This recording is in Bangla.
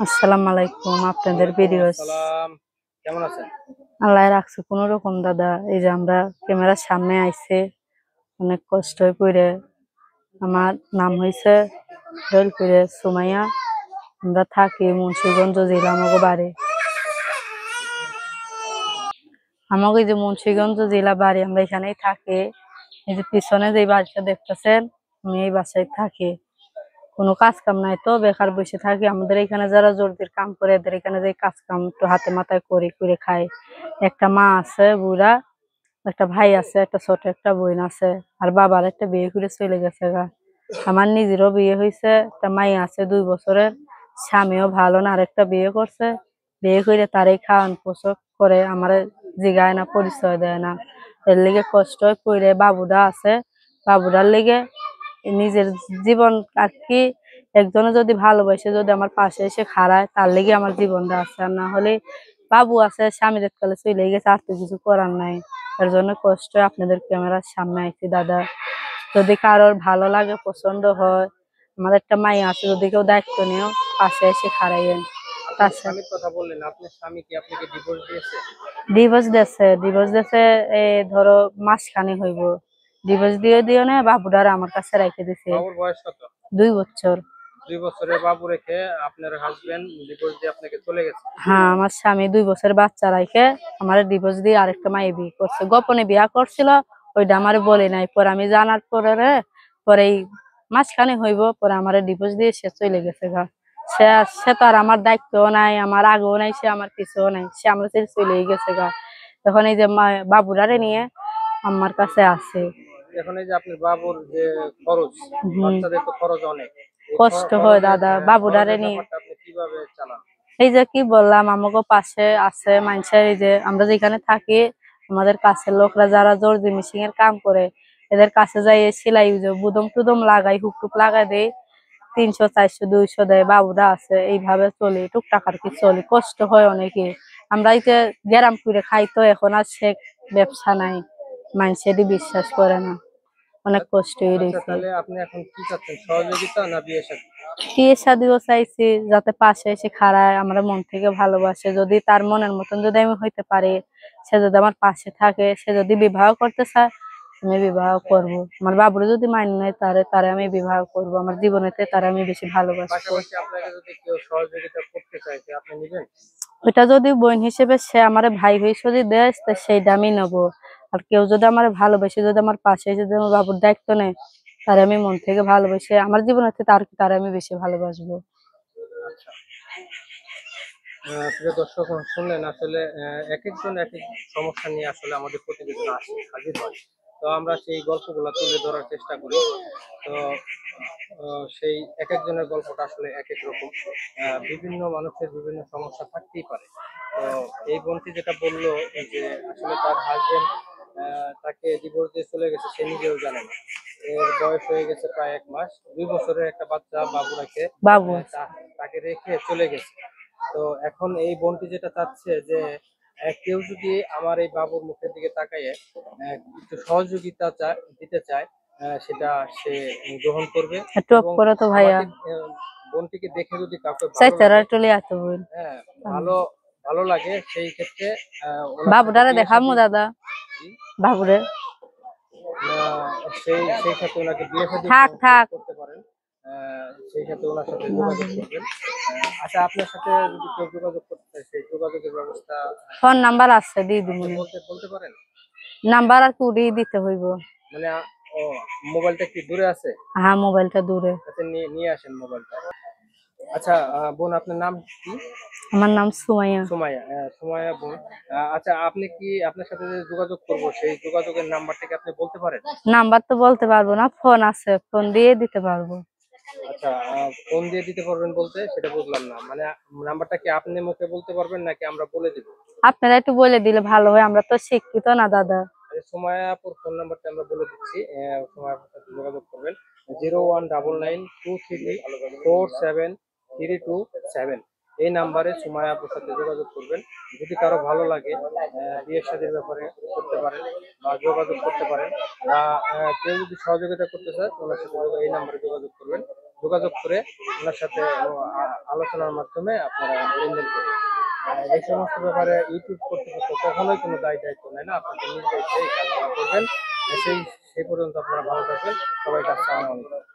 আসসালামু আলাইকুম। আপনাদের ভিডিওস আসসালাম, কেমন আছেন? আল্লাহ রাখছে কোনো রকম দাদা। এই যে আমরা ক্যামেরার সামনে আইছে অনেক কষ্ট করে। আমার নাম হয়েছে দলপুরে সুমাইয়া। আমরা থাকি মুন্সিগঞ্জ জেলা। আমাকে বাড়ি আমাকে এই যে মুন্সিগঞ্জ জেলা বাড়ি, আমরা এখানেই থাকি। এই যে পিছনে যে বাড়িটা দেখতেছেন, আমি এই বাসায় থাকি। কোনো কাজ কাম নাই তো বেকার বসে থাকি। আমাদের এখানে যারা জোরদের কাম করে এদের এখানে যে কাজ কাম একটু হাতে মাথায় করে করে খায়। একটা মা আছে বুড়া, একটা ভাই আছে, একটা ছোট একটা বোন আছে, আর বাবার একটা বিয়ে করে চলে গেছে গা। আমার নিজেরও বিয়ে হয়েছে, একটা মাই আছে 2 বছরের, স্বামীও ভালো না, আরেকটা বিয়ে করছে। বিয়ে করে তারই খাওয়ান পোষক করে, আমার জিগায় না, পরিচয় দেয় না। এর লিগে কষ্ট করে বাবুরা আছে, বাবুরার লিগে নিজের জীবন আর কি। একজনে যদি ভালোবাসে, যদি আমার পাশে এসে খাড়ায়, তার লেগে আমার জীবনটা আছে। আর না হলে বাবু আছে, স্বামীর কালে চলে গেছে, আর তো কিছু করার নাই। এর জন্য কষ্ট আপনাদের ক্যামেরার সামনে আইছি দাদা। যদি কারোর ভালো লাগে, পছন্দ হয়, আমাদের একটা মাই আছে, যদি কেউ দায়িত্ব নিও পাশে এসে খাড়াইয়েন। আপনার স্বামীর কথা বললেন, আপনার স্বামী কি আপনাকে ডিভোর্স দিয়েছে? ডিভোর্স দিয়েছে ধরো মাসখানি হইব। ডিভোর্স দিয়ে দিও না, বাবুটার আমার কাছে রেখে দিছে। বাবুর বয়স কত? 2 বছর। 2 বছরের বাবু রেখে আপনার হাজবেন্ড ডিভোর্স দিয়ে আপনাকে চলে গেছে? হ্যাঁ, আমার স্বামী 2 বছর বাচ্চা রাখে আমার ডিভোর্স দিয়ে আরেকটা মায়ে বিয়ে করছে। গোপনে বিয়া করছিল, ওইটা আমার বলে নাই। পরে আমি জানার পরে পরে এই মাঝখানে হইব, পরে আমার ডিভোর্স দিয়ে সে চলে গেছে গা। সে তো আর আমার দায়িত্বও নাই, আমার আগেও নাই, সে আমার কিছুও নাই, সে আমার ছেড়ে চলেই গেছে গা। তখন এই যে বাবুরারে নিয়ে আমার কাছে আছে। এখন এই যে আপনার বাবুর যে খরচ, বাচ্চাদের তো খরচ অনেক, কষ্ট হয় দাদা বাবুরারে নিয়ে। আপনি কিভাবে চালান? এই যে কি বললাম, আমাকে পাশে আছে মানুষের, এই যে আমরা যেখানে থাকি, আমাদের কাছের লোকরা যারা দর্জি মিশিং এর কাম করে, এদের কাছে যাই সেলাই বুদম টুদম লাগাই, হুক টুক লাগাই দেয়। 300 400 200 দেয়। বাবুরা আছে, এইভাবে চলি, টুকটাক আর কি চলি। কষ্ট হয় অনেকে। আমরা এই যে গ্যারাম করে খাই, তো এখন আর সে ব্যবসা নাই, মানুষেরই বিশ্বাস করে না, অনেক কষ্ট হয়ে রয়েছে। তাহলে আপনি এখন কি চাচ্ছেন, সহযোগিতা না বিয়ে শাদী? বিয়ে শাদীও চাইছি, যাতে পাশে এসে খাড়ায়, আমরা মন থেকে ভালোবাসে, যদি তার মনের মতন যদি আমি হইতে পারি, সে যদি আমার পাশে থাকে, সে যদি বিবাহ করতে চায়, আমি বিবাহ করব। আমার বাবুরে যদি মান্য নেয়, তারে আমি বিবাহ করব। আমার জীবনেতে তারে আমি বেশি ভালোবাসবো। পাশাপাশি আপনাকে যদি কেউ সহযোগিতা করতে চায়, আপনি নেবেন? ওইটা যদি বোন হিসেবে সে আমার ভাই হয়ে যদি দেয়, সেইটা আমি নেবো। আর কেউ যদি আমার ভালোবেসে, যদি আমার পাশে এসে যদি আমার বাবুর দায়িত্ব নেয়, তারে আমি মন থেকে ভালোবেসে, আমার জীবনেতে তারে আমি বেশি ভালোবাসবো। প্রিয় দর্শক, শুনলেন আসলে এক একজন এক এক সমস্যা নিয়ে আসলে আমাদের প্রতিবেদন হাজির হয়। তো আমরা সেই গল্পগুলো তুলে ধরার চেষ্টা করি। তো সেই এক একজনের গল্পটা আসলে এক এক রকম। বিভিন্ন মানুষের বিভিন্ন সমস্যা থাকতেই পারে। তো এই বোনটি যেটা বললো যে আসলে তার হাজবেন্ড তাকে ডিভোর্স দিয়ে চলে গেছে, সে নিজেও জানে না। এর বয়স হয়ে গেছে প্রায় 1 মাস। 2 বছরের একটা বাচ্চা বাবু রেখে বাবু তাকে রেখে চলে গেছে। তো এখন এই বোনটি যেটা চাচ্ছে যে কেউ যদি আমার এই বাবুর মুখের দিকে তাকাইয়ে একটু সহযোগিতা দিতে চায়, সেটা সে গ্রহণ করবে। টপ এবং করে তো ভাইয়া বোনটিকে দেখে যদি কাউকে হ্যাঁ ভালো ভালো লাগে, সেই ক্ষেত্রে বাবুটারে দেখামু দাদা, বাবুরে সেই ক্ষেত্রে ওনাকে বিয়ে থাক থাক করতে পারেন। সেই ক্ষেত্রে ওনার সাথে যোগাযোগ করবেন। আচ্ছা, আপনার সাথে যদি কেউ যোগাযোগ করতে চায়, সেই যোগাযোগের ব্যবস্থা ফোন নাম্বার আছে, দিয়ে দিব। বলতে পারেন? নাম্বার আর কি দিতে হইব? মানে ও, মোবাইলটা কি দূরে আছে? হ্যাঁ, মোবাইলটা দূরে। আচ্ছা, নিয়ে আসেন মোবাইলটা। আচ্ছা বোন, আপনার নাম কি? আমার নাম সুমাইয়া। সুমাইয়া, সুমাইয়া বোন। আচ্ছা, আপনি কি, আপনার সাথে যে যোগাযোগ করব, সেই যোগাযোগের নাম্বারটা কি আপনি বলতে পারেন? নাম্বার তো বলতে পারবো না, ফোন আছে, ফোন দিয়ে দিতে পারবো। আচ্ছা, ফোন দিয়ে দিতে পারবেন বলতে সেটা বুঝলাম না। মানে নাম্বারটা কি আপনি মুখে বলতে পারবেন নাকি আমরা বলে দিব? আপনারা একটু বলে দিলে ভালো হয়, আমরা তো শিক্ষিত না দাদা। সুমায়াপুর ফোন নাম্বারটা আমরা বলে দিচ্ছি। সুমায়াপুর সাথে যোগাযোগ করবেন 01992347327। এই নাম্বারে সুমায়াপুর সাথে যোগাযোগ করবেন। যদি কারো ভালো লাগে, বিয়ের শাদীর ব্যাপারে করতে পারেন বা যোগাযোগ করতে পারেন, বা কেউ যদি সহযোগিতা করতে চায়, ওনার সাথে এই নাম্বারে যোগাযোগ করবেন। যোগাযোগ করে ওনার সাথে আলোচনার মাধ্যমে আপনারা লেনদেন করবেন। এই সমস্ত ব্যাপারে ইউটিউব কর্তৃপক্ষ কখনোই কোনো দায় দায়িত্ব নেয় না, আপনাদের নিজ দায়িত্বে এই কাজগুলো করবেন। সেই সেই পর্যন্ত আপনারা ভালো থাকবেন, সবাইকে আসসালামু আলাইকুম।